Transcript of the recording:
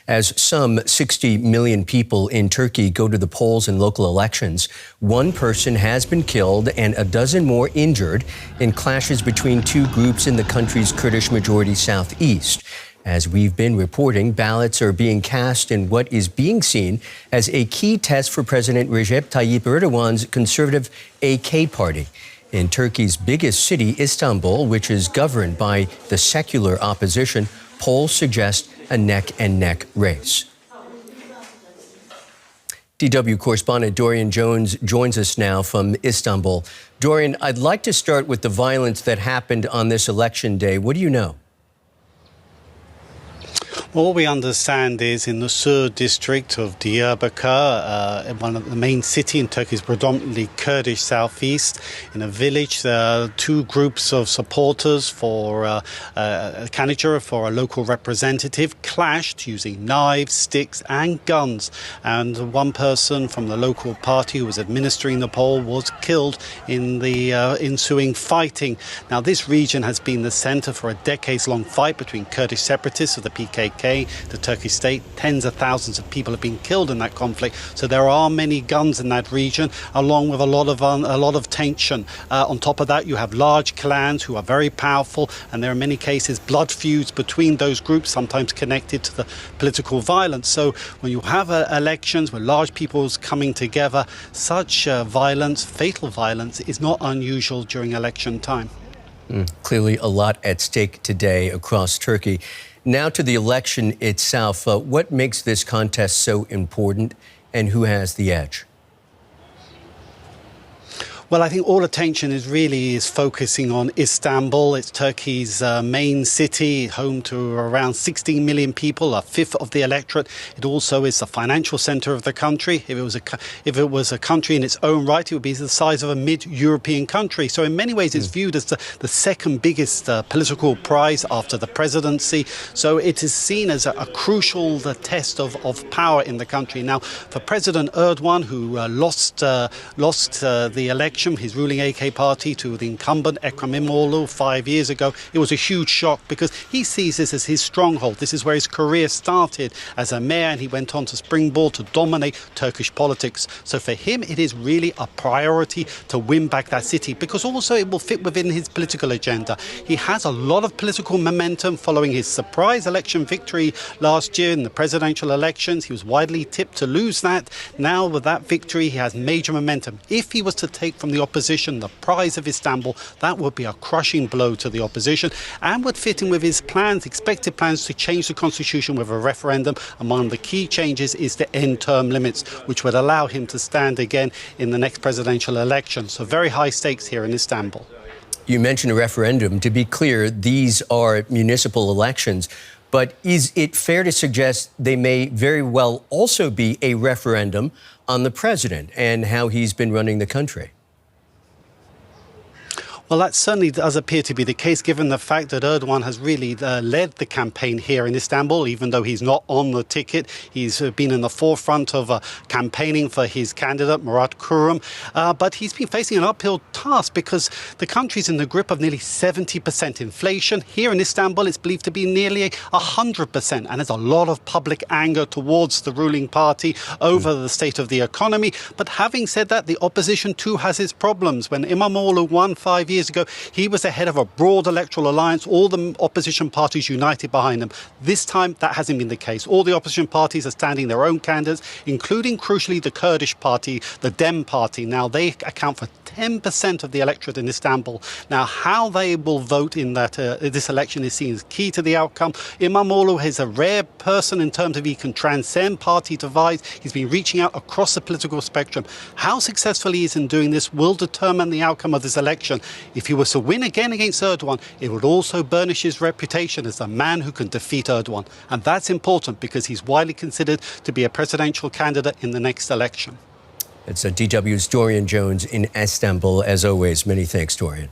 As some 60 million people in Turkey go to the polls in local elections, one person has been killed and a dozen more injured in clashes between two groups in the country's Kurdish-majority southeast. As we've been reporting, ballots are being cast in what is being seen as a key test for President Recep Tayyip Erdogan's conservative AK party. In Turkey's biggest city, Istanbul, which is governed by the secular opposition, polls suggest a neck-and-neck race. DW correspondent Dorian Jones joins us now from Istanbul. Dorian, I'd like to start with the violence that happened on this election day. What do you know? Well, what we understand is in the Sur district of Diyarbakir, one of the main city in Turkey's predominantly Kurdish southeast, in a village, there are two groups of supporters for a candidature for a local representative clashed using knives, sticks and guns. And one person from the local party who was administering the poll was killed in the ensuing fighting. Now, this region has been the center for a decades-long fight between Kurdish separatists of the PKK, the Turkish state. Tens of thousands of people have been killed in that conflict. So there are many guns in that region, along with a lot of tension. On top of that, you have large clans who are very powerful, and there are in many cases blood feuds between those groups, sometimes connected to the political violence. So when you have elections with large peoples coming together, such violence, fatal violence, is not unusual during election time. Clearly a lot at stake today across Turkey. Now to the election itself. What makes this contest so important, and who has the edge? Well, I think all attention is focusing on Istanbul. It's Turkey's main city, home to around 16 million people, a fifth of the electorate. It also is the financial center of the country. If it was a country in its own right, it would be the size of a mid-European country. So in many ways, it's viewed as the second biggest political prize after the presidency. So it is seen as a crucial test of power in the country. Now, for President Erdogan, who lost the election, his ruling AK party, to the incumbent Ekrem İmamoğlu 5 years ago, it was a huge shock because he sees this as his stronghold. This is where his career started as a mayor, and he went on to springboard to dominate Turkish politics. So for him, it is really a priority to win back that city, because also it will fit within his political agenda. He has a lot of political momentum following his surprise election victory last year in the presidential elections. He was widely tipped to lose that. Now with that victory, he has major momentum. If he was to take from the opposition the prize of Istanbul, that would be a crushing blow to the opposition and would fit in with his expected plans to change the constitution with a referendum. Among the key changes is to end term limits, which would allow him to stand again in the next presidential election. So very high stakes here in Istanbul. You mentioned a referendum. To be clear, these are municipal elections. But is it fair to suggest they may very well also be a referendum on the president and how he's been running the country? Well, that certainly does appear to be the case, given the fact that Erdogan has really led the campaign here in Istanbul, even though he's not on the ticket. He's been in the forefront of campaigning for his candidate, Murat Kurum. But he's been facing an uphill task because the country's in the grip of nearly 70% inflation. Here in Istanbul, it's believed to be nearly 100%. And there's a lot of public anger towards the ruling party over the state of the economy. But having said that, the opposition too has its problems. When İmamoğlu won 5 years ago, he was ahead of a broad electoral alliance, all the opposition parties united behind him. This time, that hasn't been the case. All the opposition parties are standing their own candidates, including, crucially, the Kurdish party, the Dem party. Now, they account for 10% of the electorate in Istanbul. Now, how they will vote in this election is seen as key to the outcome. İmamoğlu is a rare person in terms of he can transcend party divides. He's been reaching out across the political spectrum. How successful he is in doing this will determine the outcome of this election. If he was to win again against Erdogan, it would also burnish his reputation as a man who can defeat Erdogan. And that's important because he's widely considered to be a presidential candidate in the next election. It's DW's Dorian Jones in Istanbul. As always, many thanks, Dorian.